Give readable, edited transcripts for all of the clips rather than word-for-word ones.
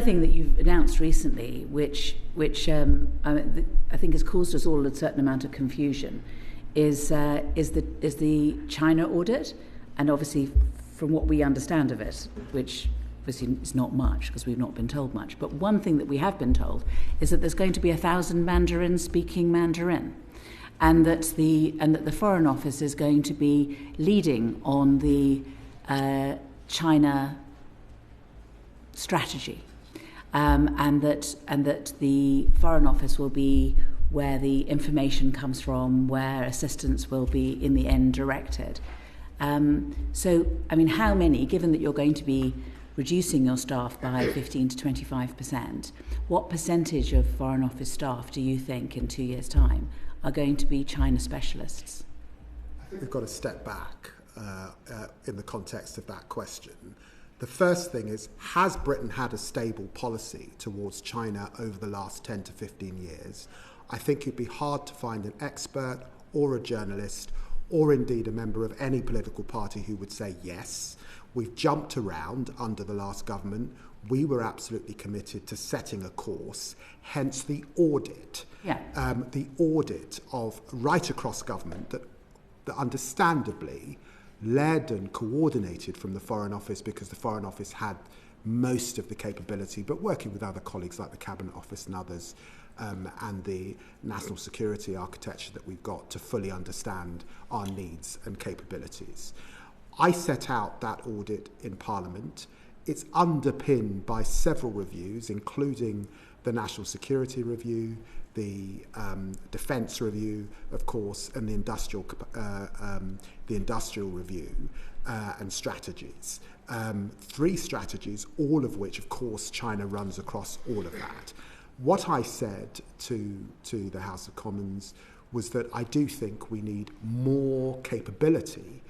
thing that you've announced recently, which I think has caused us all a certain amount of confusion, is the China audit, and obviously from what we understand of it, which obviously is not much because we've not been told much, but one thing that we have been told is that there's going to be 1,000 Mandarin speaking Mandarin, and that the Foreign Office is going to be leading on the China strategy. And that the Foreign Office will be where the information comes from, where assistance will be in the end directed. So, I mean, how many, given that you're going to be reducing your staff by 15 to 25%, what percentage of Foreign Office staff do you think in 2 years' time are going to be China specialists? I think we've got to step back in the context of that question. The first thing is, has Britain had a stable policy towards China over the last 10 to 15 years? I think it'd be hard to find an expert or a journalist or indeed a member of any political party who would say yes. We've jumped around under the last government. We were absolutely committed to setting a course, hence the audit. The audit of right across government that understandably led and coordinated from the Foreign Office, because the Foreign Office had most of the capability, but working with other colleagues like the Cabinet Office and others, and the national security architecture that we've got to fully understand our needs and capabilities. I set out that audit in Parliament. It's underpinned by several reviews, including the National Security Review, the Defence Review, of course, and the Industrial Review and strategies. 3 strategies, all of which, of course, China runs across all of that. What I said to the House of Commons was that I do think we need more capability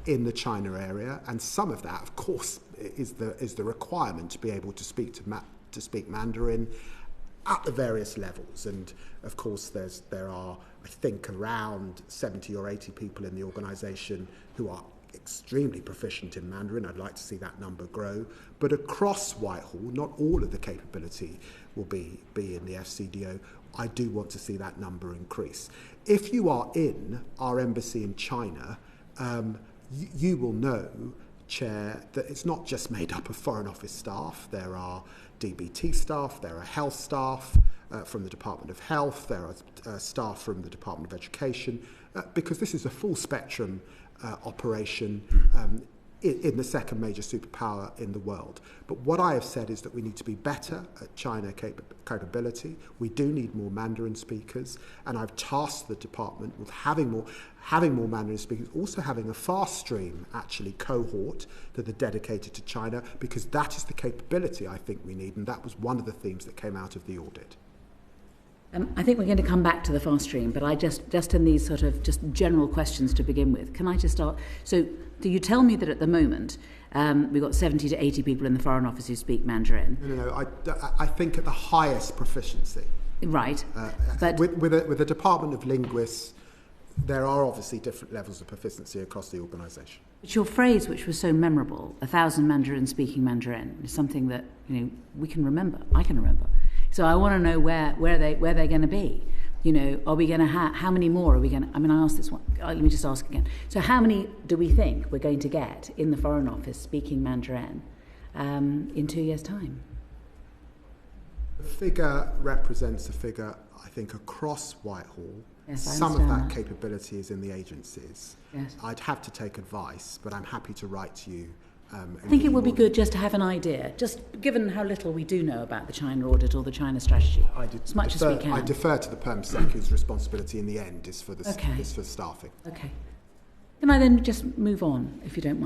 in the China area, and some of that, of course, is the requirement to be able to speak Mandarin at the various levels. And of course there are, I think, around 70 or 80 people in the organisation who are extremely proficient in Mandarin. I'd like to see that number grow. But across Whitehall, not all of the capability will be in the FCDO. I do want to see that number increase. If you are in our embassy in China, you will know, Chair, that it's not just made up of Foreign Office staff. There are DBT staff, there are health staff from the Department of Health, there are staff from the Department of Education, because this is a full spectrum operation in the second major superpower in the world. But what I have said is that we need to be better at China capability. We do need more Mandarin speakers, and I've tasked the department with having more Mandarin speakers, also having a fast stream actually cohort that are dedicated to China, because that is the capability I think we need, and that was one of the themes that came out of the audit. I think we're going to come back to the fast stream, but I just in these sort of just general questions to begin with, can I just start? So do you tell me that at the moment we've got 70 to 80 people in the Foreign Office who speak Mandarin? No, I think at the highest proficiency. Right. But with a department of linguists, there are obviously different levels of proficiency across the organisation. But your phrase, which was so memorable, 1,000 Mandarin speaking Mandarin, is something that we can remember. I can remember. So I want to know where they're going to be. Are we going to how many more are we going to? I mean, I asked this one. Let me just ask again. So how many do we think we're going to get in the Foreign Office speaking Mandarin in 2 years' time? The figure represents a figure, I think, across Whitehall. Yes, some of that capability is in the agencies. Yes. I'd have to take advice, but I'm happy to write to you. I think it would be good just to have an idea, just given how little we do know about the China audit or the China strategy, as much as we can. I defer to the Perm Sec, whose responsibility in the end is for staffing. Okay. Can I then just move on, if you don't mind?